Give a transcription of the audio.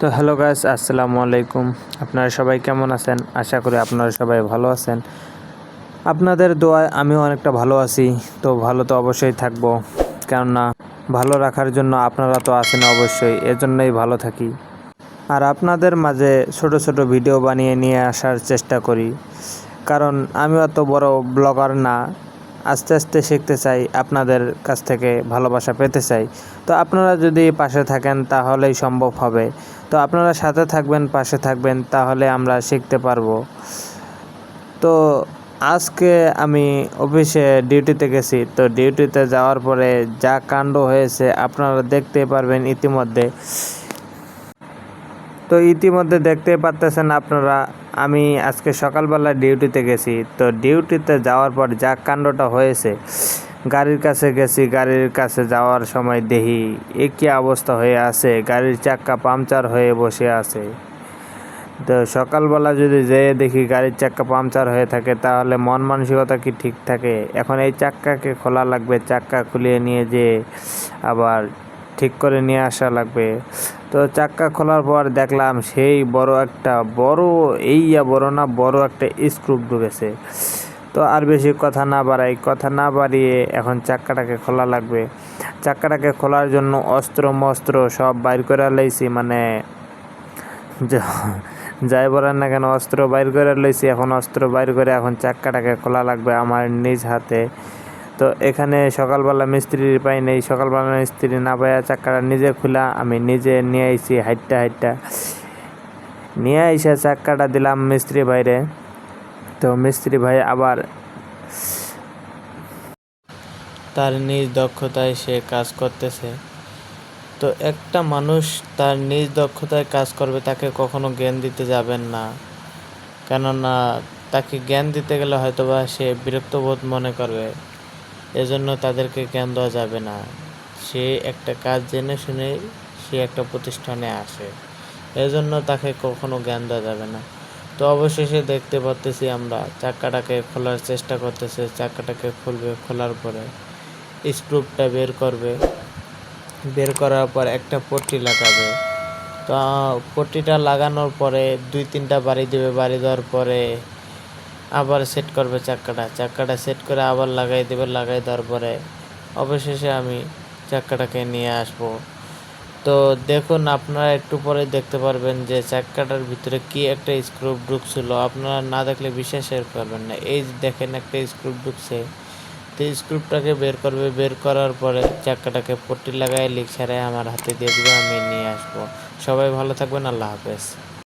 তো hello guys, আসসালামু আলাইকুম। আপনারা সবাই কেমন আছেন? আশা করি আপনারা সবাই ভালো আছেন। আপনাদের দোয়ায় আমিও অনেকটা ভালো আছি। তো ভালো তো অবশ্যই থাকবো, কেননা ভালো রাখার জন্য আপনারা তো আছেন অবশ্যই, এজন্যই ভালো থাকি। আর আপনাদের মাঝে ছোট ছোট ভিডিও বানিয়ে নিয়ে আসার চেষ্টা করি, কারণ আমি অত বড় ব্লগার না। আস্তে আস্তে শিখতে চাই, আপনাদের কাছ থেকে ভালোবাসা পেতে চাই। তো আপনারা যদি পাশে থাকেন তাহলেই সম্ভব হবে। তো আপনারা সাথে থাকবেন, পাশে থাকবেন, তাহলে আমরা শিখতে পারবো। তো আজকে আমি অফিসে ডিউটিতে গেছি। তো ডিউটিতে যাওয়ার পরে যা কাণ্ড হয়েছে আপনারা দেখতে পারবেন ইতিমধ্যে। তো ইতিমধ্যে দেখতেই পারতেছেন আপনারা, আমি আজকে সকালবেলা ডিউটিতে গেছি। তো ডিউটিতে যাওয়ার পর যা কাণ্ডটা হয়েছে, গাড়ির কাছে গেছি, গাড়ির কাছে যাওয়ার সময় দেখি কী অবস্থা হয়ে আছে, গাড়ির চাক্কা পাংচার হয়ে বসে আছে। তো সকালবেলা যদি যেয়ে দেখি গাড়ির চাক্কা পাংচার হয়ে থাকে, তাহলে মন মানসিকতা কি ঠিক থাকে? এখন এই চাক্কাকে খোলা লাগবে, চাক্কা খুলিয়ে নিয়ে যেয়ে আবার ঠিক করে নিয়ে আসা লাগবে। তো চাক্কা খোলার পর দেখলাম সেই বড় একটা বড় একটা স্ক্রু ঢুকেছে। তো আর বেশি কথা না বাড়িয়ে এখন চাক্কাটাকে খোলা লাগবে। চাক্কাটাকে খোলার জন্য অস্ত্র মস্ত্র সব বাইর করে লইছি, মানে যাই বলেন না কেন অস্ত্র বাইর করে লইছি। এখন অস্ত্র বাইর করে এখন চাক্কাটাকে খোলা লাগবে আমার নিজ হাতে। তো এখানে সকালবেলা মিস্ত্রি পাই নেই, সকালবেলা মিস্ত্রি না পাইয়া চাক্কাটা নিজে খোলা আমি নিজে নিয়ে আইছি। হাইটটা নিয়ে আইসা চাক্কাটা দিলাম মিস্ত্রি ভাইরে। তো মিস্ত্রি ভাই আবার তার নিজ দক্ষতায় সে কাজ করতেছে। তো একটা মানুষ তার নিজ দক্ষতায় কাজ করবে, তাকে কখনো জ্ঞান দিতে যাবেন না। কেননা তাকে জ্ঞান দিতে গেলে হয়তোবা সে বিরক্তবোধ মনে করবে, এজন্য তাদেরকে জ্ঞান দেওয়া যাবে না। সে একটা কাজ জেনে শুনে সে একটা প্রতিষ্ঠানে আসে, এজন্য তাকে কখনো জ্ঞান দেওয়া যাবে না। তো অবশেষে দেখতে পাচ্তেছি আমরা চাক্কাটাকে খোলার চেষ্টা করতেছে। চাক্কাটাকে খুলবে, খোলার পরে স্ক্রুটা বের করবে, বের করার পর একটা পট্টি লাগাবে। তো পট্টিটা লাগানোর পরে 2-3টা বাড়ি দেবে, বাড়ি দেওয়ার পরে আবার সেট করবে চাক্কাটা সেট করে আবার লাগাই দেবে। লাগাই দেওয়ার পরে অবশেষে আমি চাক্কাটাকে নিয়ে আসব। তো দেখুন, আপনারা একটু পরে দেখতে পারবেন যে চাক্কাটার ভিতরে কি একটা স্ক্রু ঢুকছিল। আপনারা না দেখলে বিশ্বাসের পারবেন না। এই দেখেন একটা স্ক্রু ঢুকছে। তো স্ক্রুটাকে বের করবে, বের করার পরে চাক্কাটাকে পট্টি লাগায় লিক ছাড়াই আমার হাতে দিয়ে দিবে, আমি নিয়ে আসবো। সবাই ভালো থাকবেন, আল্লাহ হাফেজ।